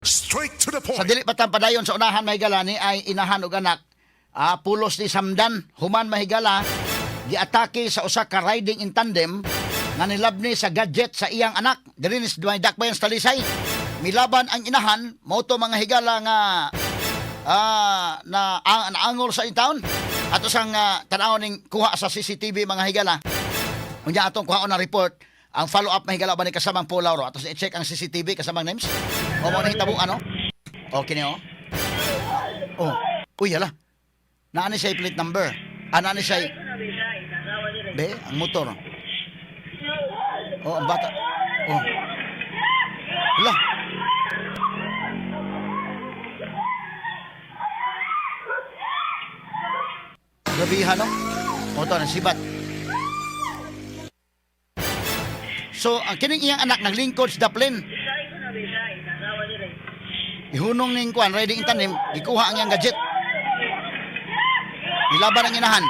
Straight to the Sa point. dili patang padayon sa unahan mahigala ni ay inahan og anak. Pulos ni Samdan, human mahigala, giatake sa usa ka riding in tandem nga nilabni sa gadget sa iyang anak. Diri ni may dakbayan sa Talisay. Milaban ang inahan, moto mga higala nga naangol sa town. Ato sang tan-aw ning kuha sa CCTV mga higala. Unya atong kuhaon na report. Ang follow-up mahigala ba ni kasamang Pulauro? Atos i-check ang CCTV kasamang names. O mo na hitabo ano? Okay niyo. Oh, uy hala. Naani siya plate number. Naani siya be ang motor. Oh, ang bata. Oh. Hala. Gabihan no? Motor na sibat. So, ang kining iyang anak naglingkod sa daplin. Ihunong ning kuan riding in tandem, gikuha ang iyang gadget. Nilaban ang inahan.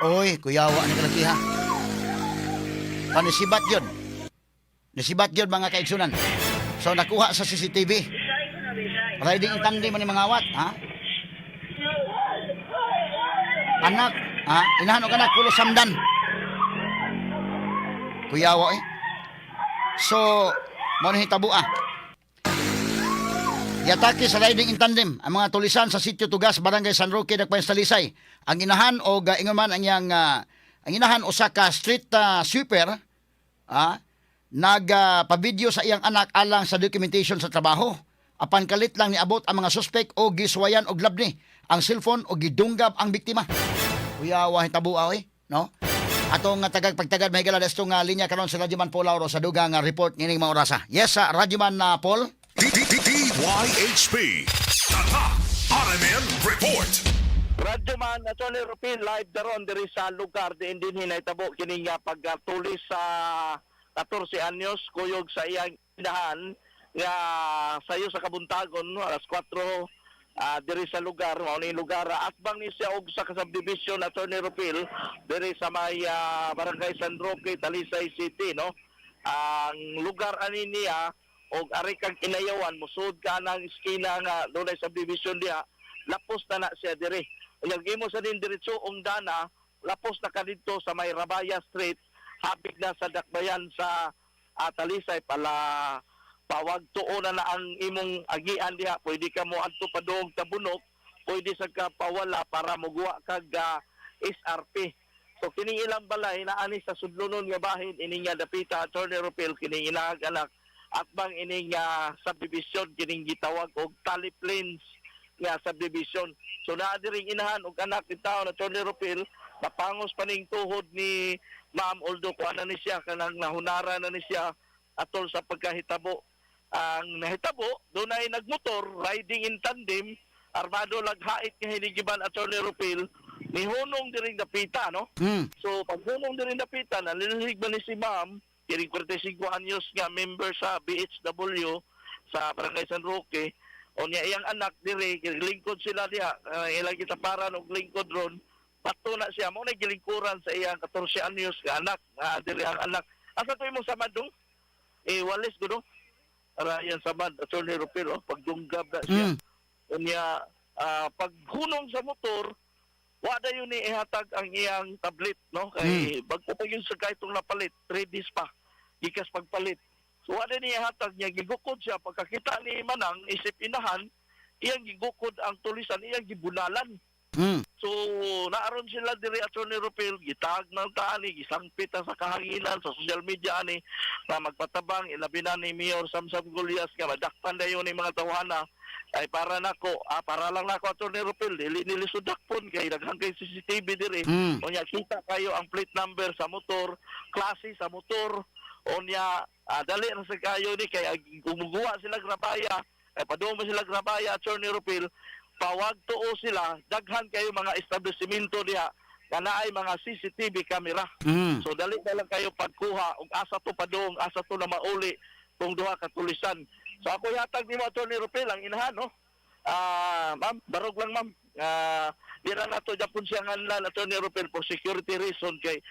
Oy, kuyawa ni kalakiha. Panisibat yun. Nisibat yun mga kaigsunan. So, nakuha sa CCTV. Riding in tandem man ni mga awat, ha? Anak, inahan og anak pulo Samdan. Kuyawa eh. So, mo na hitabo Yatake sa riding in tandem ang mga tulisan sa Sitio Tugas, Barangay San Roque, Dakbayan sa Talisay. Ang inahan o ingon man ang iyang ang inahan usa ka street sweeper nagpa-video sa iyang anak alang sa documentation sa trabaho. Apan kalit lang niabot ang mga suspek o giswayan og labni ang cellphone o gidunggab ang biktima. Kuyawa hitabo no? Atong tagag-pagtagad mahigala desto nga linya karon sa Radyoman Paul Lauro sa dugang report ngining mga orasa. Yes, Radyoman Paul. DYHP Tatak RMN Report. Radyoman Atty. Rupin live daron diri sa lugar di din hinahitabo kini nga pagtulis sa 14 anyos kuyog sa iyang inahan nga sayo sa kabuntagon alas 4 diri sa lugar mao ni lugar atbang ni siya og sa subdivision Atty. Rupil diri sa may Barangay San Roque, Talisay City no. Ang lugar ani niya og ari kang inayawan musud ka nang iskina nga dunay subdivision diha lapos na siya diri. Unyag imo sa din diretsoong dana lapos na kadidto sa may Rabaya Street hapit na sa dakbayan sa Talisay pala pawag tuo na ang imong agian diha pwede ka mo adto padung tabunok pwede sa ka pawala para moguwa kag SRP. So kining ilang balay na ani sa sudlonon nga bahin ining nga dapita Atty. Rupil kining ilang anak at bang ining subdivision kining gitawag og Tally Plains nga subdivision. So naa diring inahan og anak ni tawo na Atty. Rupil napangos pa ning tuhod ni Ma'am although kuan na ni siya kanang nahunara na ni siya atol sa pagkahitabo. Ang nahitabo dunay nagmotor riding in tandem armado laghait nga hinigiban Atty. Rupil nihunong diring dapita no. So paghunong diring dapita nalilig ba ni si Ma'am kiring 45 anyos nga member sa BHW sa Barangay San Roque o niya iyang anak diri lingkod sila diha ilang gitaparan og lingkod ron pato na siya mo na gilingkuran sa iyang 14 anyos nga anak diri ang anak asa to imong samad dong walis gudo ara yan samad Atty. Rupil pagdunggab na siya o niya paghunong sa motor wala yun ni ihatag ang iyang tablet, no? Kay bagpapag yun sa kahitong napalit, 3 days pa, ikas pagpalit. So wala ni ihatag niya, gigukod siya, pagkakita ni Manang, isip inahan, iyang gigukod ang tulisan, iyang gibunalan. So naaron sila diri Atty. Rupil, gitag ng taani, gisangpit sa kahanginan, sa social media ni, na magpatabang, ilabi na ni Mayor Samsam Gulyas, nga madakpan na yun ni mga tawhana, ay para nako para lang nako Atty. Rupil dili nilisudakpon kay daghang kay CCTV diri unya kita kayo ang plate number sa motor klase sa motor unya dali ra sa kayo ni kay gumuguwa sila grabaya ay padung sila grabaya Atty. Rupil pawag tuo sila daghan kayo mga establishmento diha kana ay mga CCTV camera so dali na lang kayo pagkuha ug asa to padung asa to na mauli kung duha ka tulisan. So ako yatag ni mo Atty. Rupil ang inahan no. Ma'am, barog lang ma'am. Dira na to Japon siya nganlan ato ni Ropel for security reason kay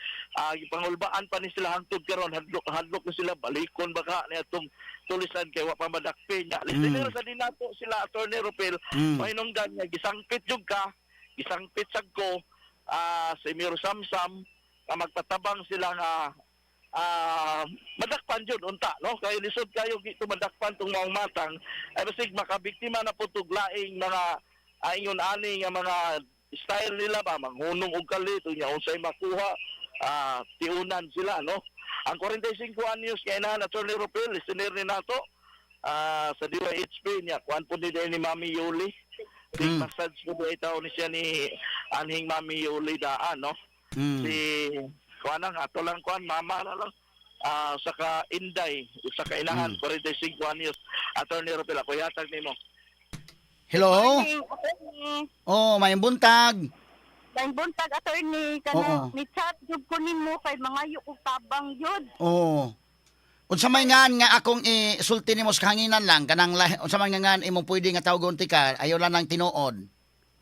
pangulbaan pa ni sila hangtod karon hadlok na sila balikon baka ni atong tulisan kay wa pa madakpi nya. Listener sa dinato sila ato ni Ropel mainungdan nga gisangpit jud ka, gisangpit sad ko sa Emiro Samsam nga magpatabang sila nga madakpan jud unta no kay lisod kayo gito madakpan tong maong matang ay basig makabiktima na po tuglaing mga ingon ani nga mga style nila ba manghunong og kalit unya unsay makuha tiunan sila no ang 45 anyos kay na Attorney Ropel listener ni nato sa DYHP niya kuan po ni Mami Yuli big massage ko do itaw ni siya ni anhing Mami Yuli daan no si kuan ang ato lang kuan mama na lang saka Inday usa ka inahan 45 anyos Attorney Ropel ako yatag nimo. Hello? Oh, may buntag. May buntag, attorney, kanang ni-chat jud ko nimo kay mga ug tabang jud. Oh. Unsa may ngan nga akong isulti nimo sa kahanginan lang kanang unsa may ngan imong pwede nga tawgon ti ka ayo lang nang tinuod.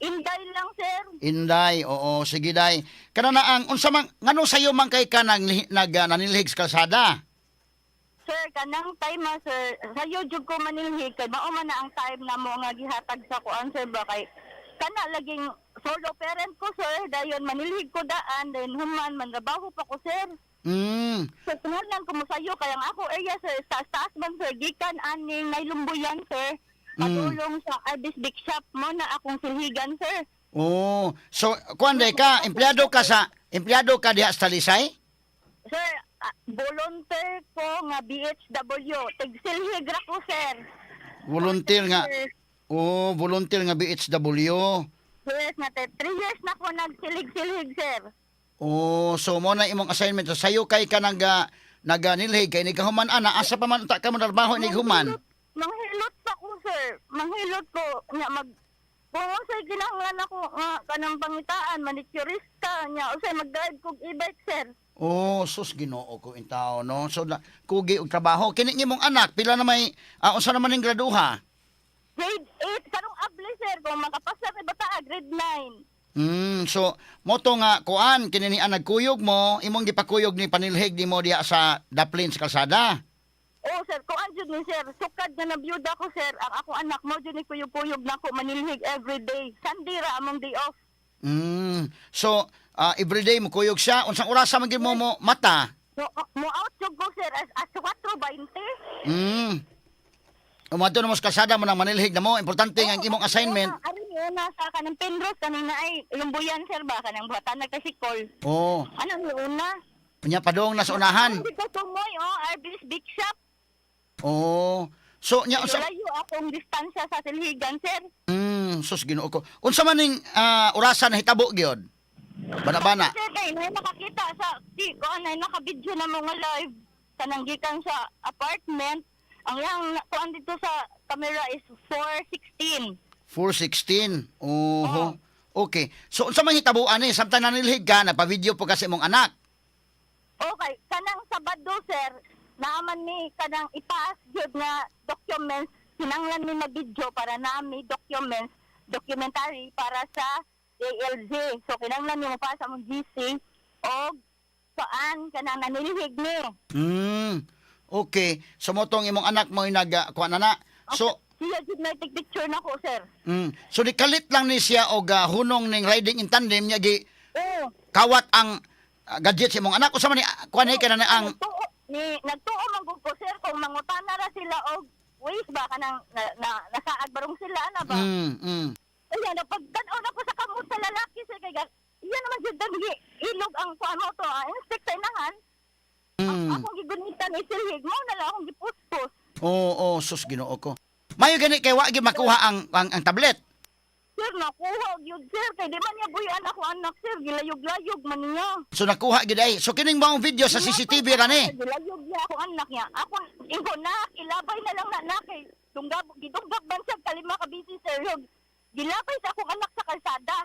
Inday lang, sir. Inday, oo, sige day. Kana na ang unsa man ngano sayo man kay ka nanilhig sa kalsada? Sir, kanang time sir, sayo jud ko manilhig kay mao man na ang time na mo nga gihatag sa kuan sir ba kay kana laging solo parent ko sir, dayon manilhig ko daan, then human mangabaho pa ko sir. So tungod ko mo sayo kay ang ako area sir, sa taas man sir, gikan aning nailumbuyan sir. Padulong sa Arbis Big Shop mo na akong silhigan sir. Oh, so kuan day ka, empleyado ka diha sa Talisay? Sir, volunteer ko nga BHW. Tigsilhig ra ko, sir. Volunteer nga. Sir, Oh, volunteer nga BHW. yes, nga 3 years na ko nagsilig-silhig, sir. Oh, so mo na imong assignment so sayo kay ka naganilhig kay ni kahuman ana asa pa man ta ka mo trabaho ni human. Manghilot pa ko, sir. Manghilot ko. Nga kung usay kinahanglan ako nga kanang pangitaan, manicurista niya. Usay mag-guide kog e-bike, sir. Oh, sus Ginoo ko in tao no. So kugi og trabaho kini nimong anak pila na may unsa naman ning graduha? Grade 8, karong abli, sir. Kung makapasa kay bata, grade 9. So moto nga kuan kini ni nagkuyog mo, imong gipakuyog ni panilhig ni mo diha sa Daplin sa kalsada. Oh, sir, kuan jud ni sir. Sukad nga nabiyuda ko, sir. Ang ako anak mo jud ni kuyog-kuyog na ko manilhig every day. Sunday ra among day off. So everyday mo kuyog siya unsang orasa man gid mo mata? Mo out jud ko, sir, as 4:20. Umadto na mo sa kalsada mo nang manilhig na mo. Importante nga ang imong assignment. Ari na sa kanang Penrose kanina ay lumbuyan, sir, ba kanang buhatan nagkasikol. Oh, Ano ni una? unya padong na sa unahan. Hindi ko tumoy, Arbis Big Shop. Oh. So nya unsa Layo akong distansya sa silhigan, sir. sus Ginoo ko. Unsa man ning orasan na hitabo gyud? Bana-bana. Sir, kay may nakakita sa ko anay naka-video na mga live kanang gikan sa apartment. Ang yang kuan dito sa camera is 4:16. 4:16. Oh. Okay. So unsa man hitabuan ni samtang nanilhig ka nagpa-video po kasi imong anak? Okay, kanang Sabado, sir, naaman ni kanang ipaas gyud nga documents, kinanglan ni mag-video para naami documentary para sa ALJ. So kinanglan ni mo pa sa mong GC o saan kanang nanilhig ni. Okay. So motong imong anak mo kuan na. So Siya jud may picture na ko, sir. so dikalit lang ni siya og hunong ning riding in tandem niya gi Oo. kawat ang gadget sa imong anak usa man ni kuan ni kana ang Nagtuo man gud ko, sir, kung mangutana ra sila og ways ba kanang nasaad barong sila na ba? Ayan, napagdan-on ako sa kamot sa lalaki, sir, kaya iyan naman jud dangi ilog ang kuan mo to, insect sa inahan. Akong gigunitan isilhig mo na lang akong gipuspos. Oo, sus Ginoo ko. Mayo gani kay wa gyud makuha ang tablet. Sir, nakuha gyud, sir, kay di man niya buyan ako anak, sir, gilayog-layog man niya. So nakuha gyud ay. So kining maong video sa CCTV ra ni. Gilayog niya ako anak niya. Ako ingo na ilabay na lang na kay gidunggab man siya kalima ka busy, sir. Gilabay sa akong anak sa kalsada.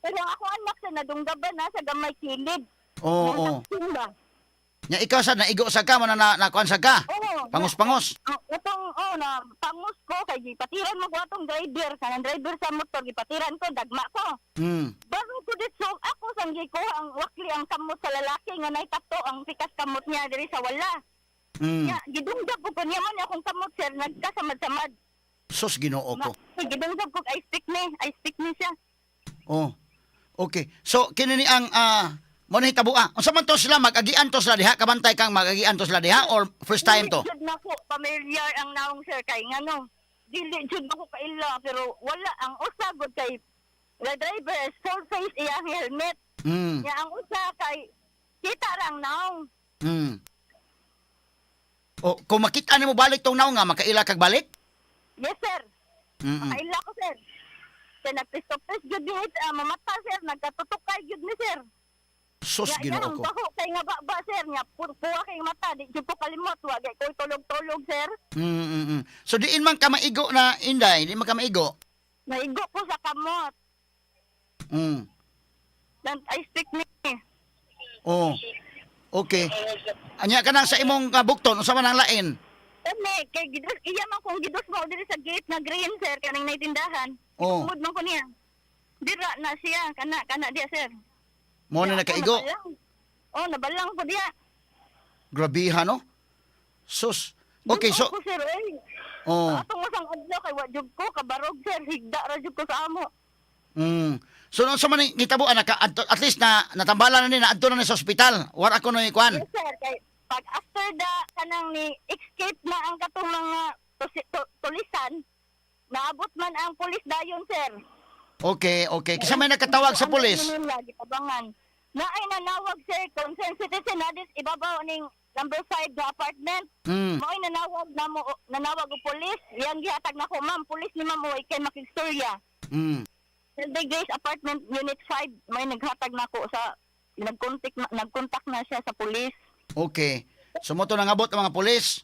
Pero ang ako anak sa nadunggaban na sa gamay kilid. Oo. Nya ikaw sa naigo sa ka mo na kuan sa ka. Oo. Pangos-pangos. Itong, na pangus ko, kay gipatiran mo ko atong driver. Kanang driver sa motor, gipatiran ko, dagma ko. Hmm. Bago ko dito, ako sanggi ko ang wakli ang kamot sa lalaki nga naitato ang pikas kamot niya diri sa wala. Hmm. Ya, gidungdab ko niya man akong kamot sir, nagkasamad-samad. Sus Ginoo ko. Gidungdab ko I stick ni siya. Oh. Okay. So kini ni ang mo na hitabo unsa man to sila mag-agian to sila diha kabantay kang mag-agian to sila diha or first time to? Dili jud nako familiar ang naong sir kay ngano. Dili jud ako kaila pero wala ang usa gud kay the driver full face iya helmet. Hmm. Ya ang usa kay kita rang naong. Hmm. O kung makita nimo balik tong naong nga makaila kag balik? Yes sir. Mm. Kaila ko sir. Kay nagpistop-pist gud ni mamata sir nagkatutukay gud ni sir. Sus Ginoo ko. Taho kay nga ba sir nya puwa kay mata di jud ko kalimot wa gay koy tulog-tulog sir. So diin man ka maigo na Inday, di man ka maigo. Naigo ko sa kamot. Mm. Dan I stick ni. Oh. Okay. Anya ka na sa imong bukton unsa man ang lain? Ene kay gidos iya man kung gidos mo diri sa gate na green sir kaning naitindahan. Oh. Tumod man ko niya. Dira na siya kana dia sir. Mo na nakaigo. Nabalang po diya. Grabiha no? Sus. Okay, so Ako, sir, oh. atong usang adlaw kay wa jud ko kabarog sir, higda ra jud ko sa amo. So no sa man gitabuan naka at least na natambalan na ni na adto na ni sa ospital. War ako no ikuan. Yes sir, kay pag after da kanang ni escape na ang katong mga tulisan, naabot man ang pulis dayon sir. Okay. Kasi may nakatawag sa pulis. Gitabangan. Na ay nanawag sir, concerned citizen na dis ibabaw ning number 5 na apartment. Mo'y nanawag og pulis. Yang gihatag nako ma'am, pulis ni ma'am oy kay makigstorya. The Grace Apartment Unit 5 may naghatag nako sa nagkontak na siya sa pulis. Okay. So mo to nangabot ang mga pulis.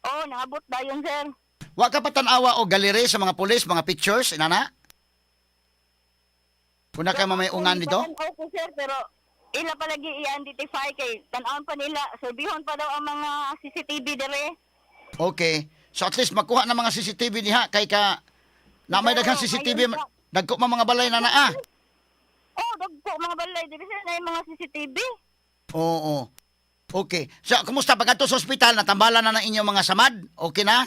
Naabot dayon sir. Wa ka pa tan-awa o galeri sa mga pulis, mga pictures inana? Kuna ka mamayungan dito? Opo sir, pero ila palagi i-identify kay tan-aon pa nila. Sabihan pa daw ang mga CCTV dire. Okay. So at least makuha ng mga CCTV niha kay ka na may daghang CCTV dagko mga balay na naa. Dagko mga balay dire sir na yung mga CCTV. Oo. Okay. So kumusta pagadto sa ospital natambalan na ng inyong mga samad? Okay na?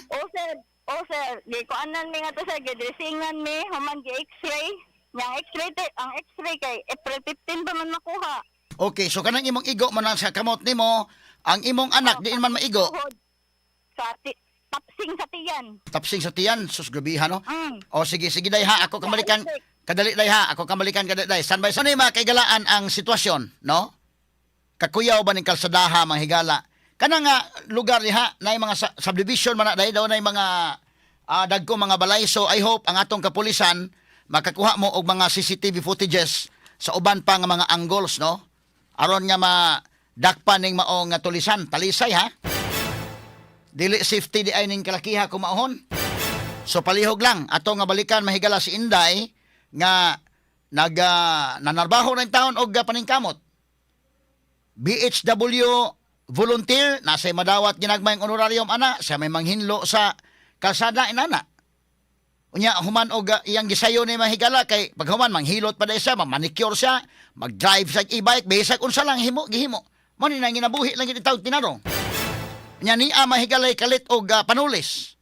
Sir. Di ko anan mi nga to sir, gidresingan mi human gi X-ray. Ang X-ray kay April 15 ba man makuha. Okay, so kanang imong igo man sa kamot nimo, ang imong anak diin man maigo. Sa tapsing sa tiyan. Tapsing sa tiyan, sus grabiha no. O sige day ha, ako kamalikan kadali day ha, ako kamalikan kadali day. San by sa ni makaigalaan ang sitwasyon, no? Kakuyaw ba ning kalsadaha mga higala? Kana nga lugar diha na mga subdivision man na daw na mga dagko mga balay. So I hope ang atong kapulisan makakuha mo og mga CCTV footages sa uban pa nga mga angles, no? Aron nga madakpan ning maong nga tulisan, talisay ha. Dili safety di ay ning kalakiha kumaahon. So palihog lang ato nga balikan mahigala si Inday nga nanarbaho ng taon og paningkamot. BHW volunteer nasa madawat ginagmayng honorarium ana, siya may manghinlo sa kalsada inana. Unya human og iyang gisayo ni mahigala kay pag human manghilot pa siya, manicure siya, mag-drive sa e-bike, bisag unsa lang gihimo. Mo ni nang ginabuhi lang gid taw tinarong. Unya ni mahigalay kalit og panulis.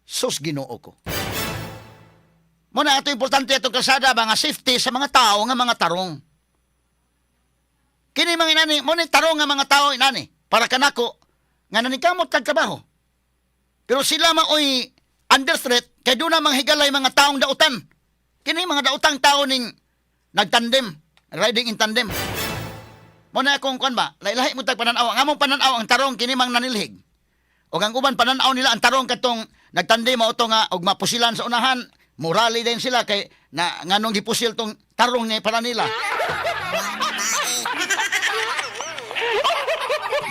Sus Ginoo ko. Mo na ato importante atong kalsada mga safety sa mga tao nga mga tarong. Kini mga inani, mo ni tarong nga mga tao inani para kanako nga nanikamot kag trabaho. Pero sila maoy under threat kay doon na higalay mga taong dautan. Kini mga dautang tao ning nagtandem, riding in tandem. Mo na akong kuan ba, lahi mo tag pananaw, ang among pananaw ang tarong kini mang nanilhig. O ang uban pananaw nila ang tarong katong nagtandem mao to nga og mapusilan sa unahan, morali din sila kay na nganong gipusil tong tarong ni para nila.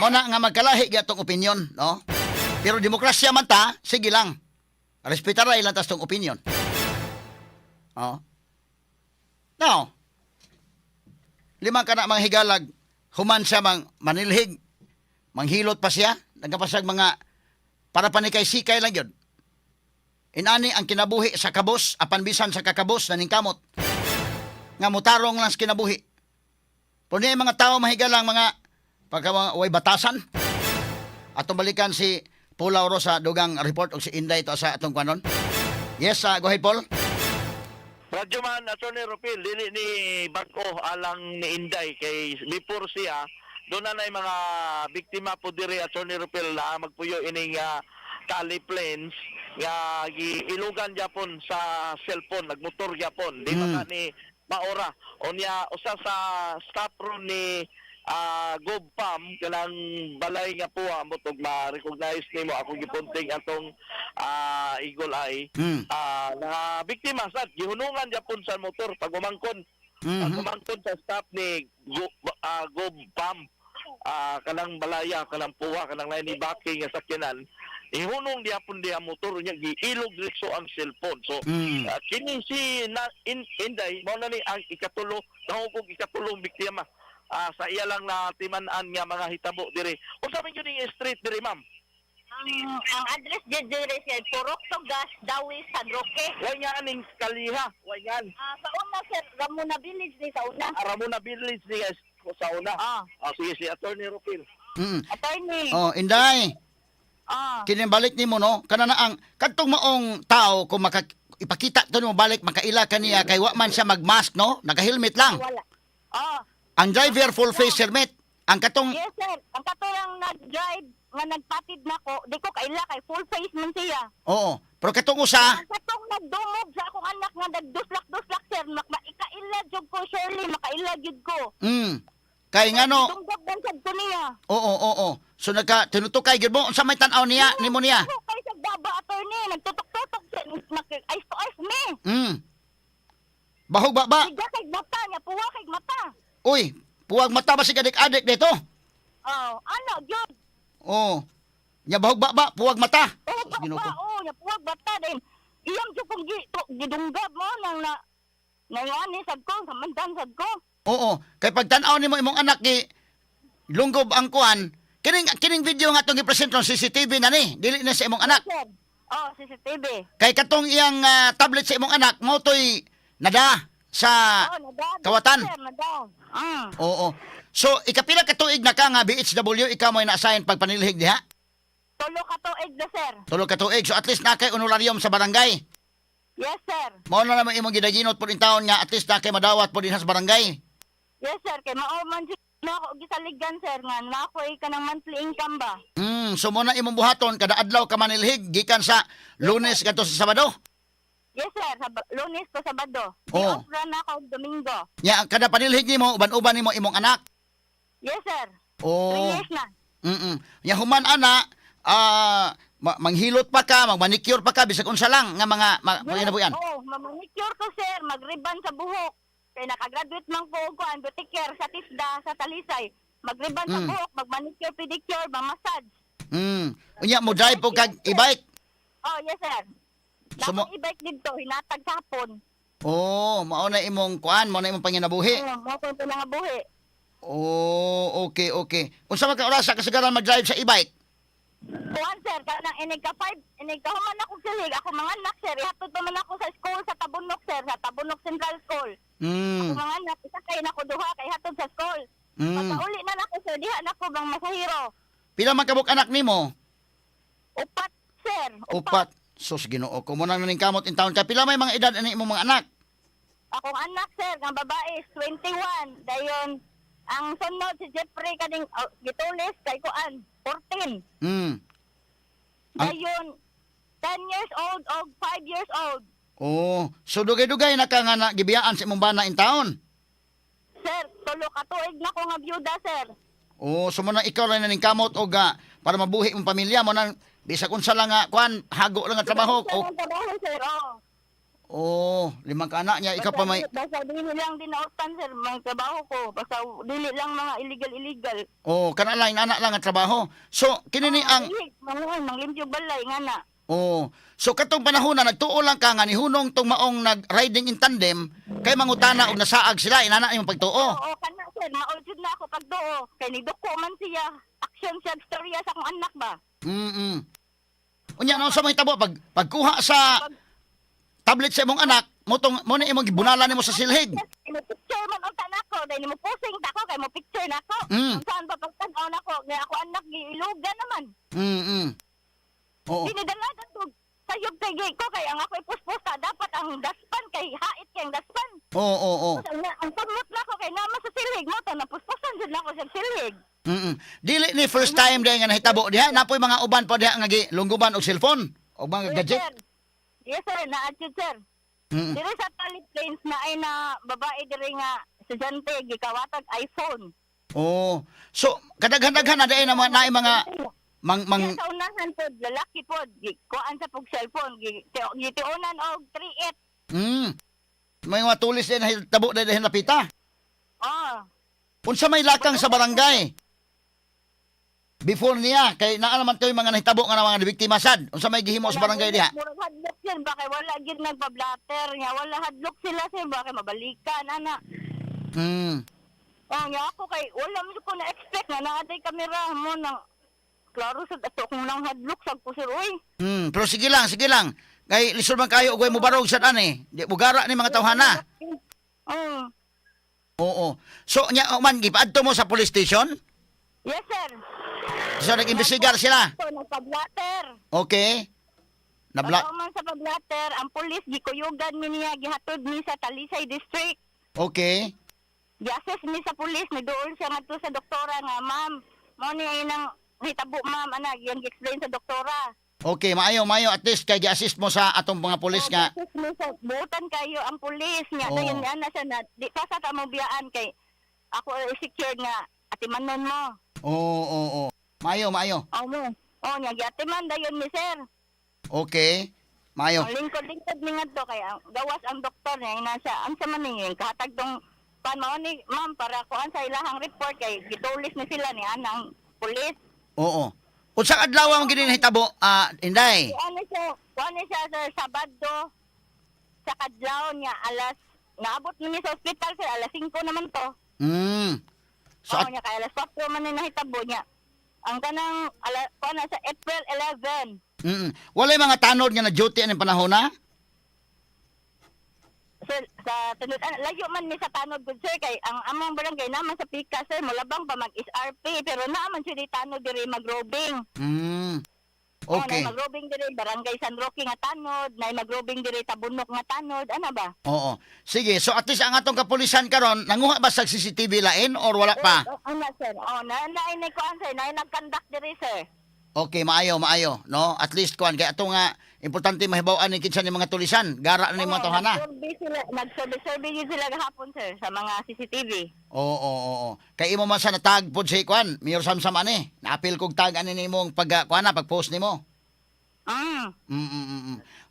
Mo na nga magkalahi gyatong opinion, no? Pero demokrasya man ta, sige lang. Respetara ilang tas tong opinion. Oh. Now, lima ka na mga higalag, human siya manilhig, manghilot pa siya, nagkapasag mga para panikay-sikay lang yun. Inani ang kinabuhi sa kabos, apan bisan sa kakabos na ningkamot. Nga mutarong lang sa kinabuhi. Puno yung mga tao mahigalang mga pagkaway batasan. Atong balikan si Paul Lauro sa dugang report o si Inday to sa atong kwanon. Yes, go ahead, Paul. Radyo man, Atty. Rupil, dili ni Bangko alang ni Inday kay before siya, doon na mga biktima po diri Atty. Rupil na magpuyo ining Cali Plains nga giilugan gyapon sa cellphone, nagmotor gyapon, di ba ni maora. Unya usa sa staff ron ni GovPam kanang balay nga po motog ma-recognize nimo akong gipunting atong Eagle Eye na biktima sad gihunungan gyapon sa motor pag umangkon sa staff ni GovPam kanang balaya kanang puwa kanang lain ni backing nga sakyanan ihunong gyapon diha motor niya giilog diretso ang cellphone so kini si Inday mao na ni ang ikatulo nahugog ikatulong biktima sa iya lang na timan-an nga mga hitabo diri. Unsa man gyud ning street diri, ma'am? Ang address diri sir, Purok Tugas, Dawi, San Roque. Way nga aning kaliha, way nga. Sa una sir, Ramona Village ni sa una. Ramona Village ni sa una. Sige si Atty. Rupil. Attorney. Oh, Inday. Kinibalik nimo no, kana na ang kadtong maong tao kung ipakita to mo balik makaila kaniya kay wa man siya magmask no, naka-helmet lang. Wala. Ang driver full face helmet. Ang katong Yes sir, ang katurang nag-drive nga nagpatid nako, di ko kaila kay full face man siya. oo, pero katong usa Ang katong nagdumog sa akong anak nga nagduslak-duslak sir, makaila jud ko Shirley, makaila jud ko. kay ngano Tunggab man sad ko niya. oo. So tinutukay gyud mo unsa may tan-aw niya nimo niya? Ako kay sa baba attorney, nagtutok-tutok ice to ice me. Bahog ba? Siga kay mata niya, puwa kay mata. Uy, puwag mata ba si adik-adik dito? Ano, yun. Nya bahog ba? Puwag mata. Nya puwag bata din. Iyang jud kong gidunggab mo nang nangani sad ko, samandan sad ko. Oo, kay pagtan-aw nimo imong anak gi lunggob ang kuan, kining video nga tong gi-present ng CCTV na ni, dili na sa imong anak. CCTV. Kay katong iyang tablet sa imong anak, mo toy nada sa kawatan. Oo. So, ikapila ka tuig na ka nga BHW, ikaw mo'y na-assign pagpanilhig diha? Tulo ka tuig na, sir. Tulo ka tuig. So, at least na kay honorarium sa barangay. Yes, sir. Mao na naman imong gidaginot po din taon nga at least na kay madawat po din sa barangay. Yes, sir. Kay mauman na ako gisaligan, sir. Nga, nakoy ka ng monthly income ba? So muna imong buhaton, kada adlaw ka manilhig, gikan sa Lunes kadto sa Sabado? Yes, sir. Lunes to Sabado. Oo. Di-off na ako Domingo. Nya kada panilhig nimo, uban-uban nimo imong anak. Yes, sir. 3 Oh. years na. Nya human ana, manghilot pa ka, magmanicure pa ka bisag unsa lang nga mga paginabuyan. Oo, mamanicure ko, sir. Mag-ribbon sa buhok. Kaya nakagraduate man ko ang boutique sa TISDA, sa Talisay. Mag-ribbon sa buhok, mag-manicure, pedicure, massage. Unya mo drive po kag e-bike. Oh, yes, sir. So, Dapat i-bike dito, hinatag sa hapon. mao na imong kuan, mao na imong panginabuhi. Oo, mo ko ito lang buhi. Okay. Unsa man ka oras sa kasagaran mag-drive sa e-bike? Kuhan, sir, kanang inig ka 5, inig ka human ako silig. Ako mga anak, sir. Ihatod naman ako sa school sa Tabunok, sir. Sa Tabunok Central School. Ako mga anak, isa kayo na ko duha, kay hatod sa school. Pagkauli na ako, sir, diha na ko bang masahiro. Pila man kabuk anak nimo? Upat, sir. Upat. Sus Ginoo ko mo nang naningkamot in taon ka. Pila may mga edad ani imong mga anak? Akong anak, sir, nga babae is 21. Dayon, ang sunod si Jeffrey kaning gitulis kay kuan 14. Dayon 10 years old o 5 years old. So dugay-dugay na ka nga gibiyaan sa imong bana in taon. Sir, tulo ka tuig na ko nga byuda, sir. So mo na ikaw lang naningkamot og para mabuhi imong pamilya mo nang bisag unsa lang nga kuan hago lang nga trabaho. Ang trabaho, sir. Limang ka anak niya ikaw pa may. Basta dili lang dinautan, sir, mga trabaho ko. Basta dili lang mga illegal. Kana lang anak lang nga trabaho. So kini ni ang manglimpyo balay nga na. So katong panahon na nagtuo lang ka nga ni hunong tong maong nag-riding in tandem kay mangutana og nasaag sila inana imong pagtuo. Oo, kana sir, maujud na ako pagduo. Kay niduko man siya. Action siya, storya sa akong anak ba? Unya no sa may tabo pagkuha sa tablet sa imong anak, mo na imong gibunalan nimo sa silhig. Picture man ang tanak ko. Dahil mo posing ta ko, kay mo picture na ko. Saan ba pagtanaw na ko? Nga ako anak, giilugan naman. Oo. Dinidalagan to. Sayog kay gay ko, kay ang ako ipuspusta. Dapat ang daspan, kay hait kay ang daspan. Oo. Ang pagmut na ko, kay naman sa silhig mo to, napuspusan dyan na ko sa silhig. Dili ni first time day nga nahitabo diha, napoy mga uban pa diha nga lungguban og cellphone og mga gadget. Sir. Yes, sir. Na-adjud, sir. Diri sa Talit Plains na ay na babae diri nga estudyante gikawatag iPhone. Oh. So kadaghan-daghan na day na mga Yes, sa unahan po, lalaki po, kuhaan sa pog cellphone, gitiunan og 3-8. may mga tulis din nahitabo day napita. Oh. Unsa may lakang sa barangay? Before niya kay naa naman toy mga nahitabo nga mga biktima sad. Unsa may gihimo sa barangay diha? Murag hadlok sir, bakay wala gid nagpa-blatter nya, wala hadlok sila sir, bakay mabalikan ana. Oh, nya ako kay wala mo ko na expect nga naatay kamera mo nang klaro sa ato kung nang hadlok sag ko sir oy. Pero sige lang. Kay lisod man kayo ug mo barog sad ani. Di bugara ni mga tawhana. Oo. So nya man gipadto mo sa police station? Yes sir. So nag-imbestigar sila. So nagpa-blatter. Okay. Nabla. Pagka man sa pag-blatter, ang pulis gikuyugan mi niya gihatod mi sa Talisay District. Okay. Gi-assess mi sa pulis, nagduol siya ngadto sa doktora nga, ma'am, mo ni ay nang hitabo ma'am, ana, yang gi-explain sa doktora. Okay, maayo at least kay gi-assist mo sa atong mga pulis nga. Gi-assess mi sa butan kayo ang pulis nga, Oo. dayon ana siya na di pa sa ta mo biyaan kay ako ay secured nga atimanon mo. Oo. Maayo. Mo. Oh, nya giatiman dayon mi sir. Okay. Maayo. Ang lingkod ni ngadto kay ang gawas ang doktor niya ina siya. Unsa man ni kahatag tong mao ni ma'am para kuan sa ilahang report kay gitulis ni sila ni anang pulis. Oo. Unsa adlaw ang gini nahitabo? Inday. Kuan ni siya sa Sabado sa kadlaw niya alas naabot ni sa ospital sir alas 5 naman to. So So niya kay alas 4 man ni nahitabo niya. Ang kanang kuan na sa April 11. Walay mga tanod nga na duty aning panahon na? Sir, sa tunod layo man mi sa tanod gud sir kay ang among barangay naman sa Pika sir molabang pa mag SRP pero naaman siya di tanod diri magrobing. Okay. Nay magrobing diri barangay San Roque nga tanod, nay magrobing diri Tabunok nga tanod, ana ba? Oo. Sige, so at least ang atong kapulisan karon nanguha ba sa CCTV lain or wala pa? Ana sir. Na kuan sir, na nagkandak diri sir. Okay, maayo, no? At least kuan kay ato nga importante mahibaw-an ni kinsa ni mga tulisan. Gara na ni mga tawhana. Nagsurvey sila gahapon sir sa mga CCTV. Oo. Kay imo man sa natag pod si kuan, Mayor Samsam ani. Naapil kog tag ani nimong pag-post nimo.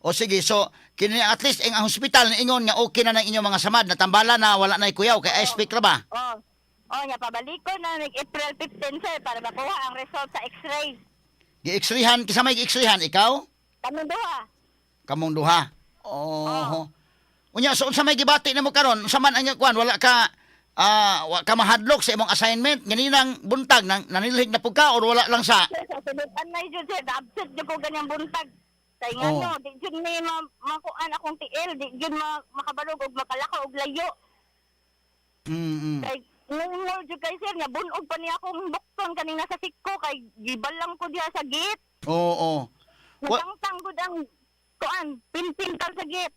O sige, so kini at least ang hospital ingon nga okay na ng inyong mga samad, natambala na wala na kuyaw kay ice-pick ra ba? Nya pabaliko na April 15 sir para makuha ang result sa X-ray. Gi-X-rayhan, kisa may gi-X-rayhan ikaw? Kamong duha. Oo. Unya, so unsa may gibati nimo karon? Unsa man ang kuan, wala ka mahadlok sa imong assignment ganinang buntag nang nanilhig na pud ka or wala lang sa Sa sunod nay jud sir, absent jud ko ganyang buntag. Kay ngano, di jud ni makuan akong TL, di jud makabalog og makalakaw og layo. Kay ngumol jud kay sir nga bunog pa niya akong bukton kaning nasa sikko kay gibalang ko diha sa gate. Oo. Natangtang gud ang kuan, pinpintal sa gate.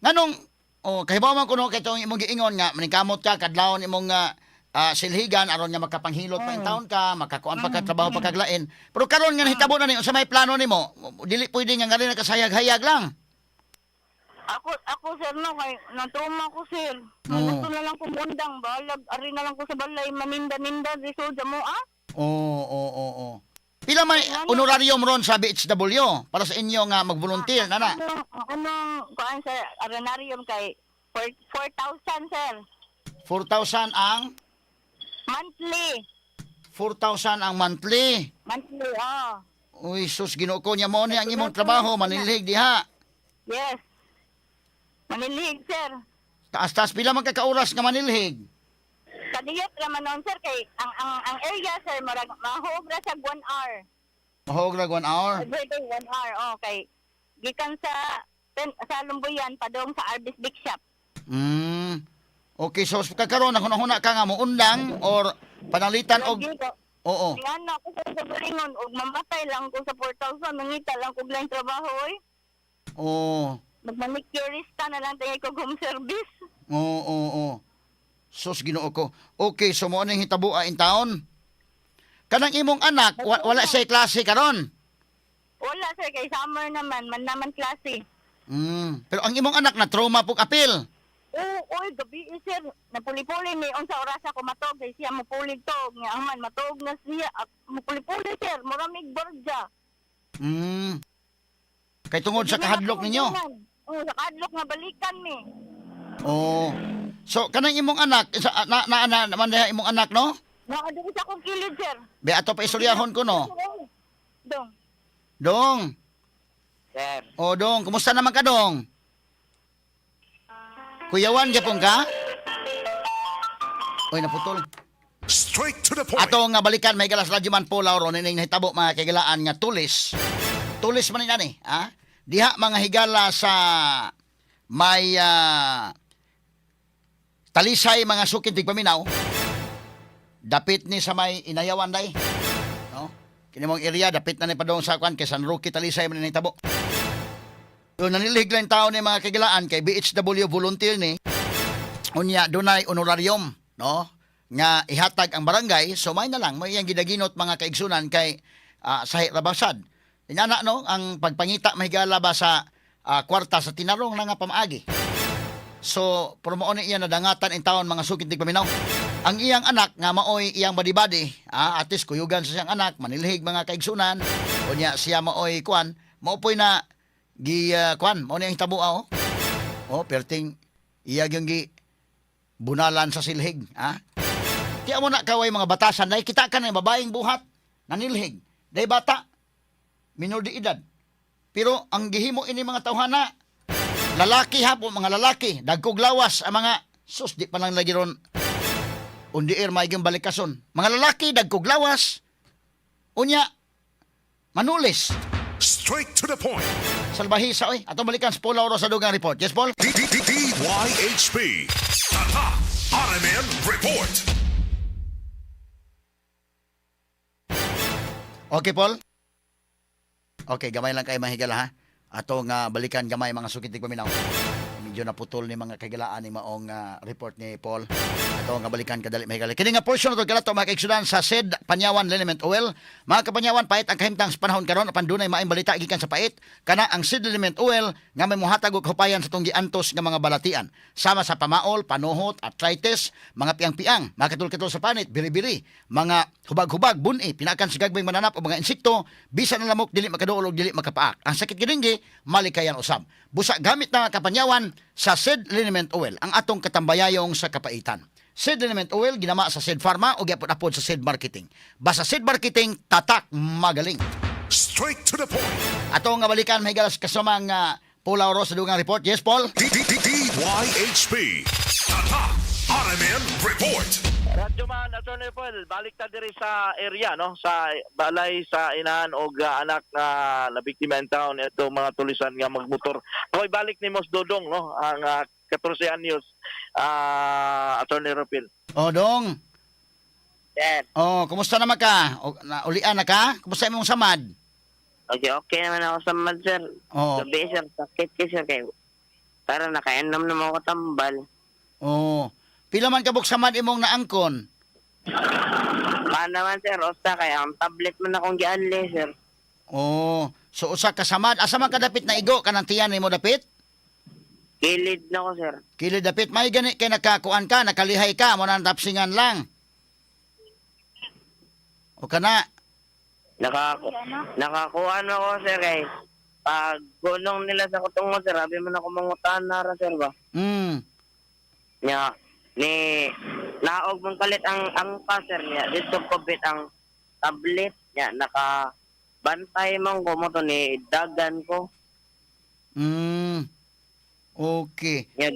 Nganong kahibaw man kuno kay tong imong giingon nga maningkamot ka kadlawon imong silhigan aron nga makapanghilot pa in taon ka, makakuan pa ka trabaho pagkaglain. Pero karon nga nahitabo na ni unsa may plano nimo? Dili pwede nga ngali nakasayag-hayag lang. Ako sir no kay natuma ko sir. Gusto na lang ko bundang balag ari na lang ko sa balay maninda-ninda di so mo Oo. Pila man honorarium ron sa BHW para sa inyo nga mag-volunteer nana? Anong kuan sa arenarium kay 4,000 sir. 4,000 ang Monthly. 4,000 ang monthly. Monthly, Uy, sus, Ginoo ko niya mo ni ang imong trabaho manilhig diha. Yes. Manilhig, sir. Taas-taas pila man ka kauras nga manilhig? kadiyot naman noon sir kay ang area sir mahog ra sa 1 hour. Mahog ra 1 hour. Everyday 1 hour. Okay. Gikan sa Lumbuyan padong sa Arbis Big Shop. Okay, so kakaroon na hunahuna ka nga mo undang or panalitan og Lagi ko. oo. Nga na ako sa galingon og mamatay lang ko sa 4,000 mangita lang kog lang trabaho oy. Oo. Magmanicurista na lang tayo ko home service. Oo. Sus Ginoo ko. Okay, so mo ning hitabua in town. Kanang imong anak wala siya klase karon. Wala sir kay summer naman man naman klase. Pero ang imong anak na trauma pug apil. Oy, gabi sir, napuli-puli ni unsa oras ako matog kay siya mupulig to, nga man matog na siya, mupuli-puli sir, muramig bordya. Kay tungod sa kahadlok ninyo. Sa kahadlok nga balikan mi. Oh. So kanang imong anak na naman diha imong anak no? Naadto sa akong kilid sir. Be ato pa istoryahon ko no. Dong. Dong. Sir. Oh, Dong, kumusta naman ka, Dong? Kuyawan gyapon ka? Oy, naputol. Straight to the point. Ato nga balikan may galas Radyoman po Lauro ning nahitabo mga kagalaan nga tulis. Tulis man ni ha? Diha mga higala sa may talisay mga sukid tigpaminaw. Dapit ni sa may inayawan day. No? Kini mong area dapit na ni padong sa kwan kay San Roque talisay man nahitabo. Doon nanilig lang tao ni mga kagilaan kay BHW volunteer ni. Unya dunay honorarium, no? Nga ihatag ang barangay, so may na lang may iyang gidaginot mga kaigsunan kay Sahi Rabasad. Inana no ang pagpangita mahigala ba sa kwarta sa tinarong na nga pamaagi. So promoon iya nadangatan in taon mga sukid tigpaminaw. Ang iyang anak nga maoy iyang badi-badi, at least kuyugan sa siyang anak, manilhig mga kaigsunan. Unya siya maoy kwan, maupoy na kwan mo ni ang tabua perting iya gyung gi bunalan sa silhig tiya mo na kaway mga batasan dai kita ka na babaeng buhat nanilhig dai bata minor de edad pero ang gihimo ini mga tawhana lalaki hapo mga lalaki dagkog lawas ang mga sus di pa lang lagi ron undiir maayong balikason mga lalaki dagkog lawas unya manulis. Straight to the point. Salbahisa, oy. Atong balikan sa Paul Lauro sa Dugang Report. Yes, Paul? DYHP. Tata. RMN Report. Okay, Paul? Okay, gamay lang kayo mahigala, ha? Atong balikan gamay mga sukitig paminaw. Medyo naputol ni mga kagilaan ni maong report ni Paul. Atong balikan kadali mahigala. Kini nga portion ito kalato mga kaigsudan sa SED Panyawan Liniment Oil. Mga kapanyawan, pait ang kahimtang sa panahon karon apan dunay maayong balita gikan sa pait. Kana ang SED Liniment Oil nga may muhatag og hupayan sa tunggi antos nga mga balatian. Sama sa pamaol, panuhot, arthritis, mga piang-piang, mga katul-katul sa panit, biri-biri, mga hubag-hubag, buni, pinakan sa gagbay mananap o mga insekto, bisan na lamok, dili makaduol o dili makapaak. Ang sakit gidinggi, malikayan usab. Busa gamit na kapanyawan sa SED Liniment Oil, ang atong katambayayong sa kapaitan. SED Liniment Oil, ginama sa SED Pharma o gyapon-apod sa SED Marketing. Basta SED Marketing, tatak, magaling. Straight to the point. Atong balikan, may galas kasamang Paul Lauro sa Dugang Report. Yes, Paul? DYHP. Tata. RMN Report. Radyoman, Attorney Paul, balik ta diri sa area, no? Sa balay sa inahan o anak na nabiktima in town ito mga tulisan nga magmotor. Ako'y balik ni Mos Dodong, no? Ang 14 anyos, Attorney Ropil. O, Dong. Sir, O, kumusta naman ka? Ulian na ka? Kumusta imong samad? okay naman ako sa mad, sir. Oo. Gabi, sir, sakit ka, sir. Kaya, para nakainom naman ako tambal. O, pila man kabuk samad imong naangkon? Paano naman, sir? Osta, kaya ang tablet man akong gianli, sir. O, so usa ka samad. Asa man ka dapit na igo? Kanang tiyan mo dapit? Kilid na ako, sir. Kilid dapit. May gani kay nakakuan ka, nakalihay ka, mo nang tapsingan lang. O kana? Nakakuha na ako, sir, kay pag gulong nila sa kutungo, sir, sabi mo na kumangutan na ra, sir, ba? Nya, naog mong kalit ang pa, sir, niya. Dito ko bit ang tablet, niya, nakabantay mong ko mo to ni dagan ko. Okay. Nya,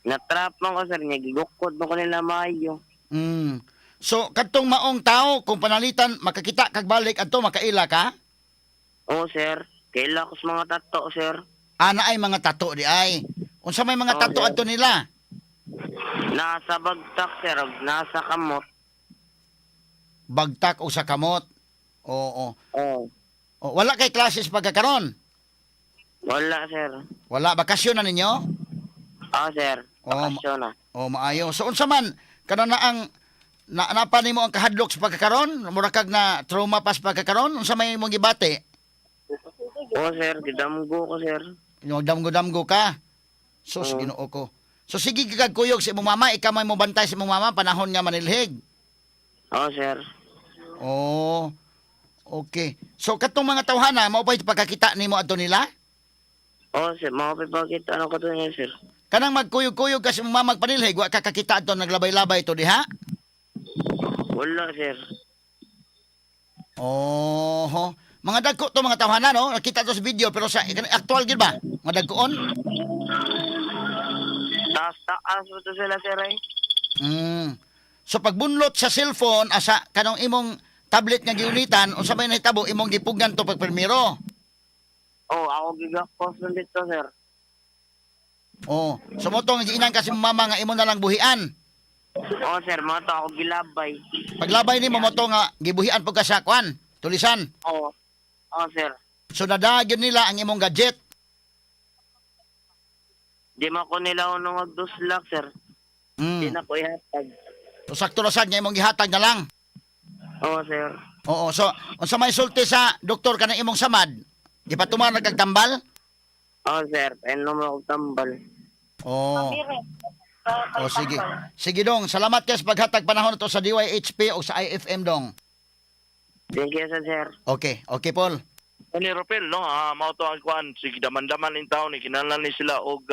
Na-trap man ko, sir. Niya, gigukod mo ko nila maayo. Mm. So, katong maong tao, kung panalitan, makakita kag balik, adto makaila ka? Oo, sir. Kaila ko sa mga tato, sir. Ana ay mga tato di ay. Unsa may mga Oo, tato sir. adto nila? Nasa bagtak, sir. ug Nasa kamot. Bagtak o sa kamot. Oo. Oo. O, wala kay classes pagkakaron. Wala, sir. Wala bakasyon na ninyo? Oo, sir. Oo, Bakasyon na. O maayo. So unsa man kana na ang napa nimo ang kahadlok sa pagkakaron? Mura kag na trauma pas pagkakaron? Unsa may imong gibati? Oo, sir. Gidamgo ko, sir. Yung damgo-damgo ka. Sus, Oo. Ginoo ko. So sige kag kuyog sa imong mama, ikaw may mo bantay sa imong mama panahon nga manilhig. Oo, sir. Oh. Okay. So katong mga tawhana mao pa pagkakita nimo adto nila? Oo, sir. Makapipagkita ano ko to niya, sir. Kanang magkuyog-kuyog kasi mong mama magpanilhig, wa ka kakita adto naglabay-labay to diha? Wala, sir. Oh. Mga dagko to mga tawhana no, nakita to sa video pero sa actual gid ba? Mga dagkoon? Taas mo to sila, sir, eh. So pagbunlot sa cellphone asa kanong imong tablet nga giunitan unsa may nahitabo imong gipugan to pagprimero. Oo, ako gigapos na dito, sir. Oh, so mo tong giinan kasi mama nga imo na lang buhian. Oo, sir. Mga to ako gilabay. Paglabay nimo mo to nga gibuhian pag ka sa kwan, tulisan. Oo. Oo, sir. So nadagyon nila ang imong gadget. Di man ko nila unong magduslak, sir. Di Mm. na ko ihatag. So sakto ra sad nga imong gihatag na lang. Oo, sir. Oo, so unsa may sulti sa doktor kanang imong samad? Gipatuman ra kag tambal? Oo, sir. Painom ako tambal. Oo. Oh, sige. Sige dong, salamat kay sa paghatag panahon to sa DYHP o sa IFM dong. Thank you, sir. Okay, okay Paul. Ani Ropel, no, mao to ang kuan sige daman-daman in town ni kinahanglan ni sila og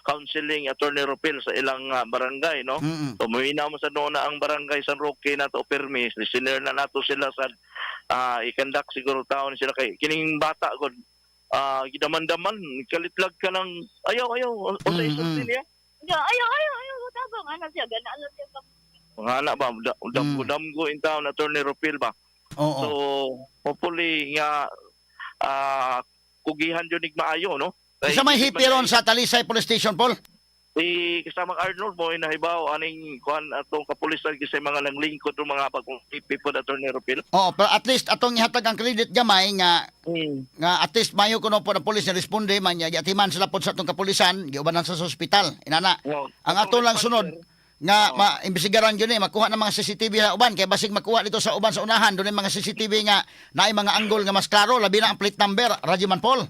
counseling attorney Ropel sa ilang barangay, no. Mm. So muina mo sa noon na ang barangay San Roque nato permis, listener na nato sila sa ikandak siguro taon sila kay kining bata god gidaman-daman kalitlag ka ng ayaw o sa isulti niya. Ayaw, tabang anak siya, gana lang siya. Ngana ba damgo in town attorney Ropel ba. Oo. So hopefully nga kugihan jud nig maayo, no. Isa may hipiron sa Talisay Police Station, Paul. Kasamang Arnold mo inahibaw aning kuan atong kapulisan kasi mga nanglingkod ng mga pagpipi po attorney Ropel. Oo, pero at least atong ihatag ang credit gamay nga at least mayo kuno po ng pulis na responde man ya atiman sila pod sa atong kapulisan giubanan sa ospital. Inana. Wow. Ang ato lang sunod nga maimbestigaran gyud ni makuha ng mga CCTV sa uban kay basig makuha dito sa uban sa unahan dunay mga CCTV nga naay mga angle nga mas klaro labi na ang plate number Rajiman Paul.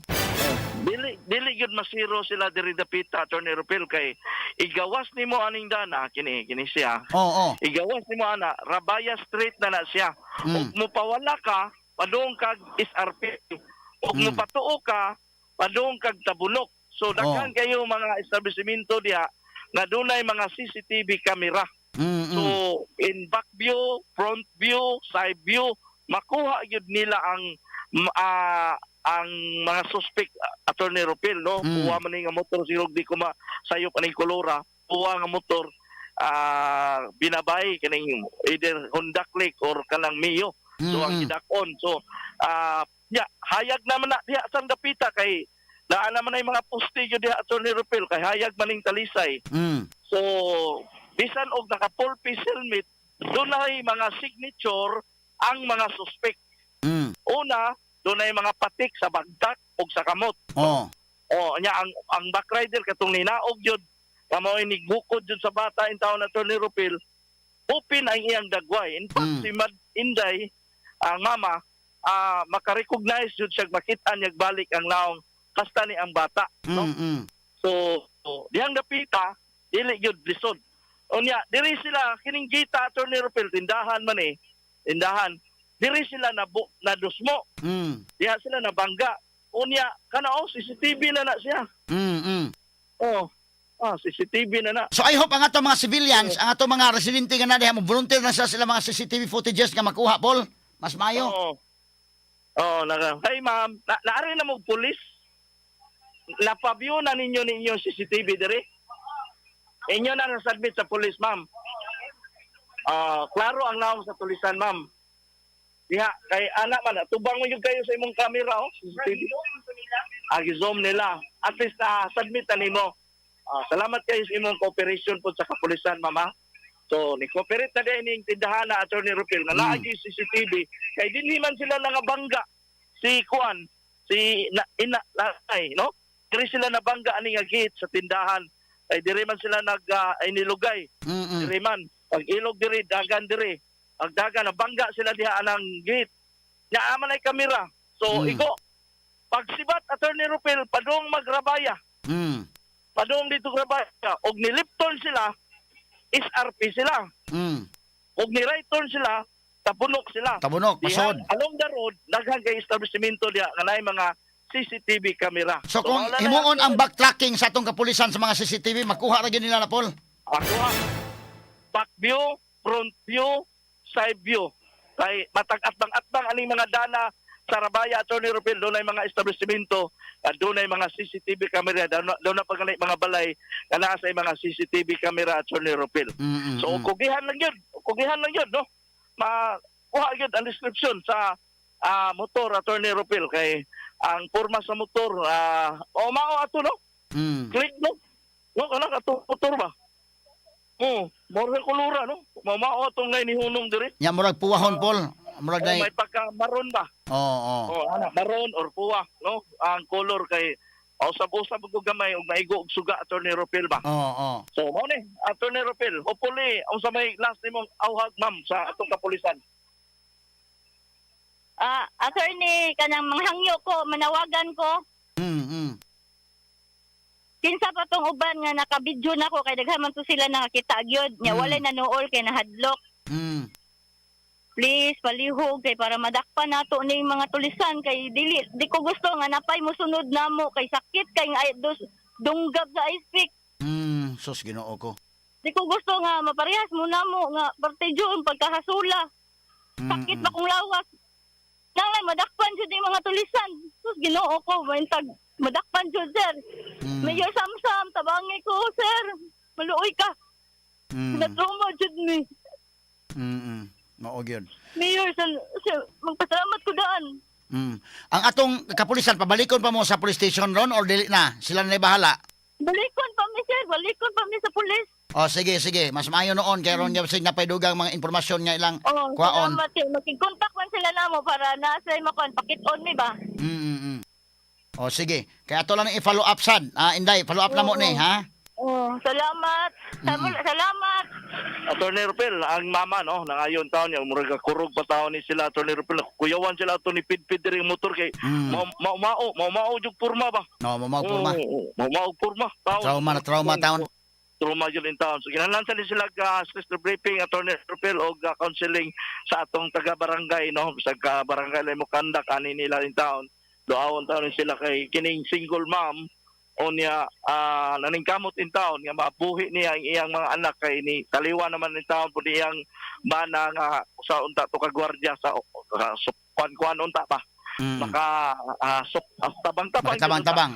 Dili gyud masiro sila diri dapita attorney Ropel kay igawas nimo aning dana kini siya. Oo. Igawas nimo ana Rabaya Street na siya. Ug mo pawala ka padung kag SRP. Ug mo patuo ka padung kag Tabulok. So daghan kayo mga establishmento diha nga dunay mga CCTV camera. So in back view, front view, side view makuha gyud nila ang mga suspect attorney Ropel, no. Kuha man nga motor sirog di ko masayop aning kolora. Kuha nga motor binabay kaning either Honda Click or kanang Mio. So ang gidakon. So hayag naman na diha sa dapita kay naa naman ay mga poste gyud diha attorney Ropel kay hayag maning Talisay. So bisan og naka full face helmet dunay mga signature ang mga suspect. Una, dunay mga patik sa bagtak ug sa kamot. Nya ang back rider katong ninaog jud kamo ini gukod jud sa bata in taon attorney Ropel. Open ang iyang dagway. In fact, si Mad Inday, ang mama, makarecognize jud siya makita niya balik ang naong kasta ni ang bata. No? So, dihang dapita, dili yun lisod. Unya, diri sila, kining gita, attorney Ropel, tindahan man tindahan, diri sila na dusmo. Diha sila na bangga. Unya, CCTV na siya. CCTV na. So I hope ang ato mga civilians, ang ato mga residente nga na diha mo volunteer na sila mga CCTV footages nga makuha, Paul. Mas mayo. Hey ma'am, naari na mo pulis. Napabyo na ninyo CCTV dire? Inyo na nasubmit sa police, ma'am. Klaro ang naong sa tulisan, ma'am. Diha, kay anak man, tubang mo yung kayo sa imong camera, oh. CCTV. Zoom nila. At least submit na nimo. Salamat kayo sa imong cooperation po sa kapulisan, mama. So, ni-cooperate na din yung tindahan na Attorney Rupil na naagi CCTV. Kay dili man sila nangabangga si Kuan, si Inay, no? Diri sila nabangga ani nga gate sa tindahan. Ay diri man sila inilugay. Diri man. Pag ilog diri, dagan diri. Pag dagan, nabangga sila diha anang gate. Nyaaman ay kamera. So, iko, pag sibat Attorney Rupil, padung magrabaya. Padung dito grabaya. Og nilipton sila, SRP sila. Og ni right turn sila, tabunok sila. Tabunok, pasod. Along the road, daghang kay establishmento diha kanay mga CCTV camera. So kung wala na imuon yan. ang backtracking sa atong kapulisan sa mga CCTV, makuha ra gyud nila na Paul. Ako back view, front view, side view. Kay matag-atbang-atbang aning mga dana sa Rabaya, Attorney Rupil, doon ay mga establishmento, doon ay mga CCTV camera, doon na pag mga balay, na nasa mga CCTV camera, Attorney Rupil. So, kugihan lang yun, no? Makuha yun ang description sa motor, Attorney Rupil, kay ang forma sa motor, mao ato, no? Click, no? No, kanang ato motor ba? More kulura, no? Mao atong ngay ni hunong diri. Nya murag puwahon Paul. Murag May nay. pagka-maroon ba? Oo. Maroon or puwa, no? Ang color kay usab-usab og gamay og maigo og suga, Attorney Rupil ba? Oo. So mao ni Attorney Rupil, hopefully unsa may last nimong awhag ma'am sa atong kapulisan. Attorney, kanang manghangyo ko, manawagan ko. Kinsa pa tong uban nga nakabidyo na ko kay daghan man to sila nakakita gyud. Nya walay nanuol kay nahadlok. Please palihog kay para madakpan nato ning mga tulisan kay di ko gusto nga napay mo sunod namo kay sakit kay nga dunggab sa ice pick. Sus Ginoo ko. Di ko gusto nga maparehas mo namo nga partidyon pagkahasula. Sakit ba kung lawas. Nangay madakpan jud ning mga tulisan. Sus Ginoo ko maintag madakpan jud sir. Mayor Samsam tabangi ko sir. Maluoy ka. Natrauma jud mi. Mao gyud. Mayor, magpasalamat ko daan. Ang atong kapulisan pabalikon pa mo sa police station ron or dili na? Sila na bahala. Balikon pa mi sir, balikon pa mi sa pulis. Sige. Mas maayo noon kay ron gyud sig napaydugang mga impormasyon nga ilang kuhaon. Salamat kay makig-contact man sila namo para nasa makuan pakit-on mi ba. Sige. Kaya ato lang i-follow up sad. Inday, follow up na mo ni, ha? Salamat. Salamat. Attorney Rupil, ang mama no, nangayon taon niya, murag kurog pa taon ni sila Attorney Rupil. Kuyawan sila ato ni pid diri motor kay mao jug porma ba? No, mamagpurma. Mao porma. Trauma taon. Trauma yun in town. So, kinahanglan sila sister briefing, Attorney Rupil, o counseling sa atong taga-barangay, no? Sa barangay mo kandak, ani nila in town. Doawon taon sila kay kining single mom, o niya naningkamot in town, nga mabuhi niya ang iyang mga anak kay ni kaliwa naman in town, po iyang bana nga sa unta to kagwardya sa kuan unta pa. Maka tabang-tabang.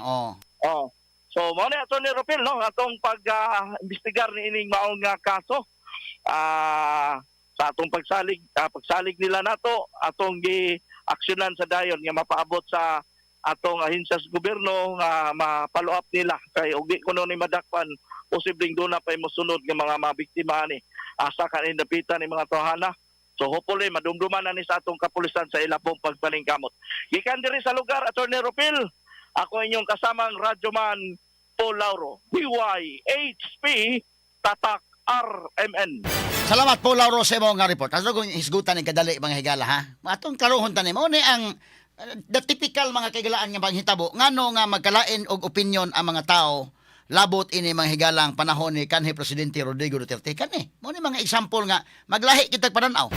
So, mo ni Attorney Rupil, no, atong pag-imbestigar ni ining maong nga kaso sa atong pagsalig nila nato, atong gi-aksyonan sa dayon nga mapaabot sa atong ahensya sa gobyerno nga ma-follow up nila kay ugi kuno ni madakpan posibleng doon na pay mosunod nga mga mabiktima ni asa kan indapitan ni mga tawhana. So hopefully madumduman na ni sa atong kapulisan sa ilapong pagpaningkamot. Gikan diri sa lugar, Attorney Rupil, ako inyong kasamang radyoman Paul Lauro, DYHP Tatak RMN. Salamat po Lauro sa imong nga report. Ato kung hisgutan ni kadali mga higala ha. Atong karuhon tanim mo ni ang the typical mga kagalaan nga panghitabo ngano nga magkalain og opinion ang mga tao labot ini mga higalang panahon ni kanhi presidente Rodrigo Duterte kani mo ni mga example nga maglahi kitag pananaw.